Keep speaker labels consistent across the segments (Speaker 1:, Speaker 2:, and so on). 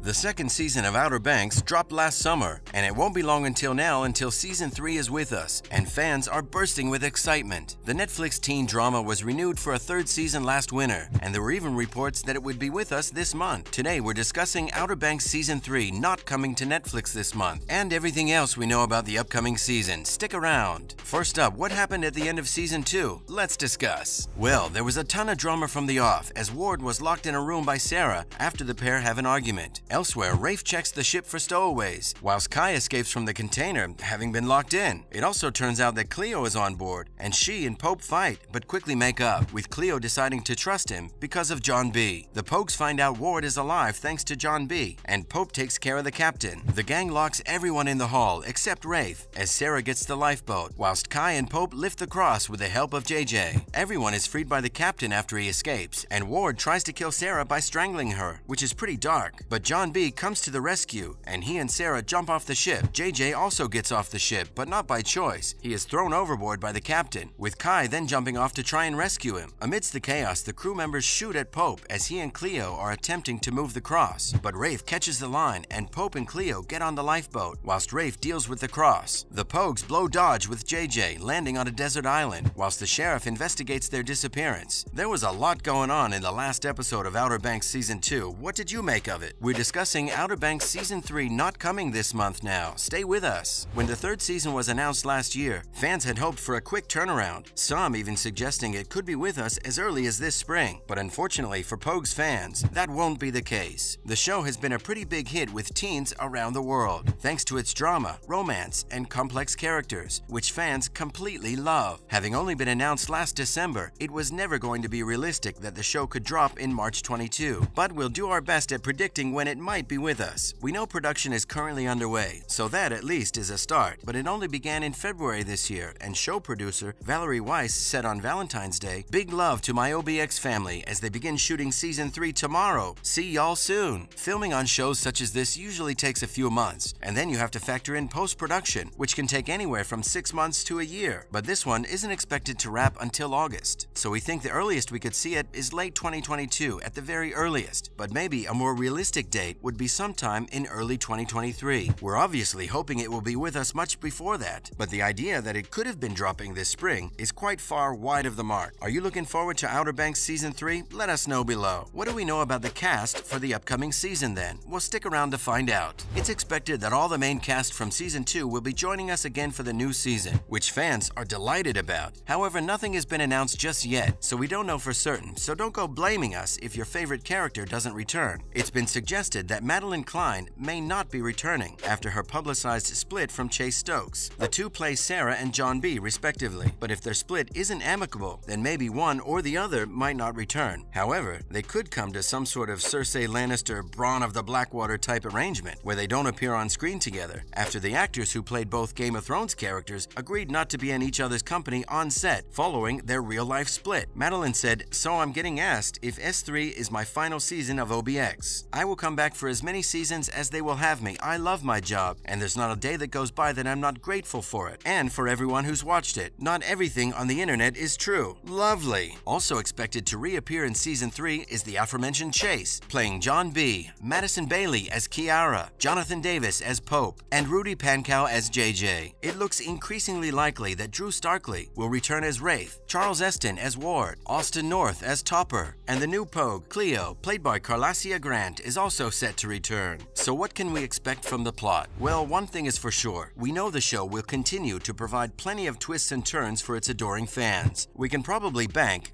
Speaker 1: The second season of Outer Banks dropped last summer, and it won't be long until season 3 is with us, and fans are bursting with excitement. The Netflix teen drama was renewed for a third season last winter, and there were even reports that it would be with us this month. Today we're discussing Outer Banks season 3 not coming to Netflix this month, and everything else we know about the upcoming season. Stick around. First up, what happened at the end of season 2? Let's discuss. Well, there was a ton of drama from the off, as Ward was locked in a room by Sarah after the pair have an argument. Elsewhere, Rafe checks the ship for stowaways, whilst Kai escapes from the container, having been locked in. It also turns out that Cleo is on board, and she and Pope fight, but quickly make up, with Cleo deciding to trust him because of John B. The Pogues find out Ward is alive thanks to John B, and Pope takes care of the captain. The gang locks everyone in the hall except Rafe, as Sarah gets the lifeboat, whilst Kai and Pope lift the cross with the help of JJ. Everyone is freed by the captain after he escapes, and Ward tries to kill Sarah by strangling her, which is pretty dark, but John B comes to the rescue, and he and Sarah jump off the ship. JJ also gets off the ship, but not by choice. He is thrown overboard by the captain, with Kai then jumping off to try and rescue him. Amidst the chaos, the crew members shoot at Pope as he and Cleo are attempting to move the cross, but Rafe catches the line, and Pope and Cleo get on the lifeboat, whilst Rafe deals with the cross. The Pogues blow dodge with JJ, landing on a desert island, whilst the sheriff investigates their disappearance. There was a lot going on in the last episode of Outer Banks Season 2. What did you make of it? We're discussing Outer Banks Season 3 not coming this month now. Stay with us. When the third season was announced last year, fans had hoped for a quick turnaround, some even suggesting it could be with us as early as this spring. But unfortunately for Pogues fans, that won't be the case. The show has been a pretty big hit with teens around the world, thanks to its drama, romance, and complex characters, which fans completely love. Having only been announced last December, it was never going to be realistic that the show could drop in March 22, but we'll do our best at predicting when it might be with us. We know production is currently underway, so that at least is a start, but it only began in February this year, and show producer Valerie Weiss said on Valentine's Day, "Big love to my OBX family as they begin shooting season 3 tomorrow. See y'all soon." Filming on shows such as this usually takes a few months, and then you have to factor in post-production, which can take anywhere from 6 months to a year, but this one isn't expected to wrap until August, so we think the earliest we could see it is late 2022 at the very earliest, but maybe a more realistic date would be sometime in early 2023. We're obviously hoping it will be with us much before that, but the idea that it could have been dropping this spring is quite far wide of the mark. Are you looking forward to Outer Banks Season 3? Let us know below. What do we know about the cast for the upcoming season then? We'll stick around to find out. It's expected that all the main cast from Season 2 will be joining us again for the new season, which fans are delighted about. However, nothing has been announced just yet, so we don't know for certain, so don't go blaming us if your favorite character doesn't return. It's been suggested that Madelyn Cline may not be returning after her publicized split from Chase Stokes. The two play Sarah and John B respectively, but if their split isn't amicable, then maybe one or the other might not return. However, they could come to some sort of Cersei Lannister, Bronn of the Blackwater type arrangement where they don't appear on screen together, after the actors who played both Game of Thrones characters agreed not to be in each other's company on set following their real-life split. Madelyn said, "So I'm getting asked if S3 is my final season of OBX. I will come back for as many seasons as they will have me. I love my job, and there's not a day that goes by that I'm not grateful for it. And for everyone who's watched it. Not everything on the internet is true." Lovely. Also expected to reappear in Season 3 is the aforementioned Chase, playing John B, Madison Bailey as Kiara, Jonathan Davis as Pope, and Rudy Pankow as JJ. It looks increasingly likely that Drew Starkley will return as Rafe, Charles Eston as Ward, Austin North as Topper, and the new Pogue, Cleo, played by Carlassia Grant, is also set to return. So what can we expect from the plot? Well, one thing is for sure. We know the show will continue to provide plenty of twists and turns for its adoring fans. We can probably bank,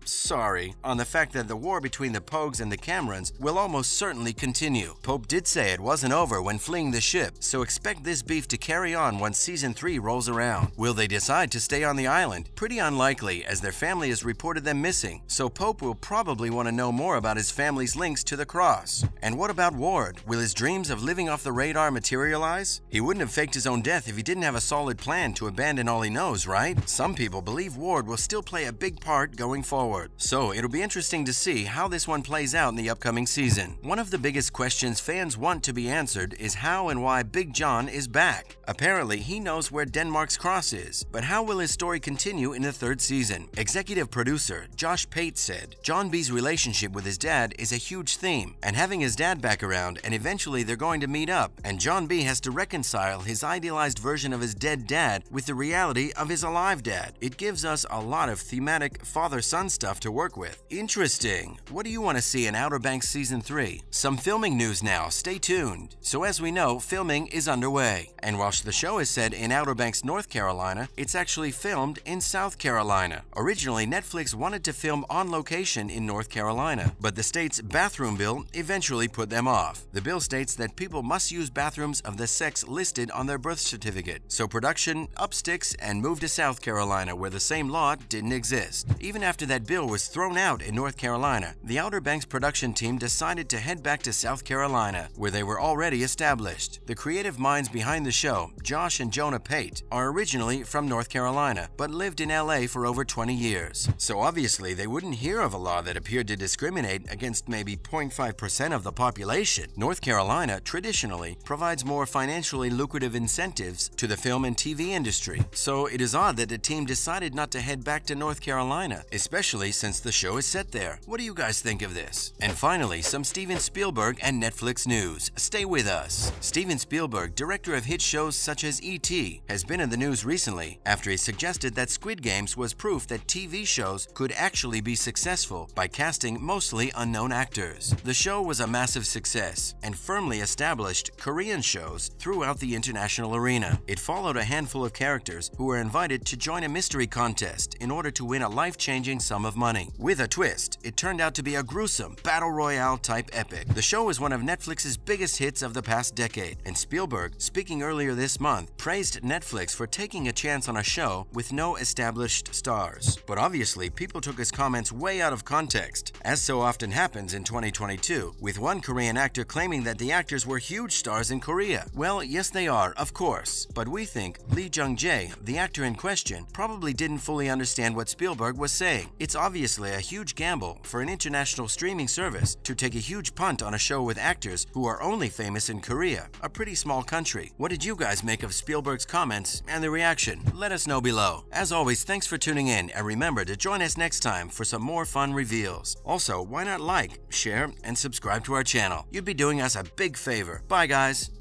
Speaker 1: on the fact that the war between the Pogues and the Camerons will almost certainly continue. Pope did say it wasn't over when fleeing the ship, so expect this beef to carry on once Season 3 rolls around. Will they decide to stay on the island? Pretty unlikely, as their family has reported them missing, so Pope will probably want to know more about his family's links to the cross. And what about Ward? Will his dreams of living off the radar materialize? He wouldn't have faked his own death if he didn't have a solid plan to abandon all he knows, right? Some people believe Ward will still play a big part going forward. So it'll be interesting to see how this one plays out in the upcoming season. One of the biggest questions fans want to be answered is how and why Big John is back. Apparently, he knows where Denmark's cross is, but how will his story continue in the third season? Executive producer Josh Pate said, "John B's relationship with his dad is a huge theme, and having his dad back around around and eventually they're going to meet up, and John B has to reconcile his idealized version of his dead dad with the reality of his alive dad. It gives us a lot of thematic father-son stuff to work with. Interesting. What do you want to see in Outer Banks Season 3? Some filming news now, stay tuned. So as we know, filming is underway. And while the show is set in Outer Banks, North Carolina, it's actually filmed in South Carolina. Originally, Netflix wanted to film on location in North Carolina, but the state's bathroom bill eventually put them off. The bill states that people must use bathrooms of the sex listed on their birth certificate. So production up sticks and moved to South Carolina, where the same law didn't exist. Even after that bill was thrown out in North Carolina, the Outer Banks production team decided to head back to South Carolina, where they were already established. The creative minds behind the show, Josh and Jonah Pate, are originally from North Carolina, but lived in LA for over 20 years. So obviously they wouldn't hear of a law that appeared to discriminate against maybe 0.5% of the population. North Carolina traditionally provides more financially lucrative incentives to the film and TV industry, so it is odd that the team decided not to head back to North Carolina, especially since the show is set there. What do you guys think of this? And finally, some Steven Spielberg and Netflix news. Stay with us. Steven Spielberg, director of hit shows such as E.T., has been in the news recently after he suggested that Squid Games was proof that TV shows could actually be successful by casting mostly unknown actors. The show was a massive success and firmly established Korean shows throughout the international arena. It followed a handful of characters who were invited to join a mystery contest in order to win a life-changing sum of money. With a twist, it turned out to be a gruesome battle royale type epic. The show was one of Netflix's biggest hits of the past decade, and Spielberg, speaking earlier this month, praised Netflix for taking a chance on a show with no established stars. But obviously, people took his comments way out of context, as so often happens in 2022, with one Korean actor claiming that the actors were huge stars in Korea. Well, yes they are, of course, but we think Lee Jung-jae, the actor in question, probably didn't fully understand what Spielberg was saying. It's obviously a huge gamble for an international streaming service to take a huge punt on a show with actors who are only famous in Korea, a pretty small country. What did you guys make of Spielberg's comments and the reaction? Let us know below. As always, thanks for tuning in, and remember to join us next time for some more fun reveals. Also, why not like, share, and subscribe to our channel? You'd be doing us a big favor. Bye guys!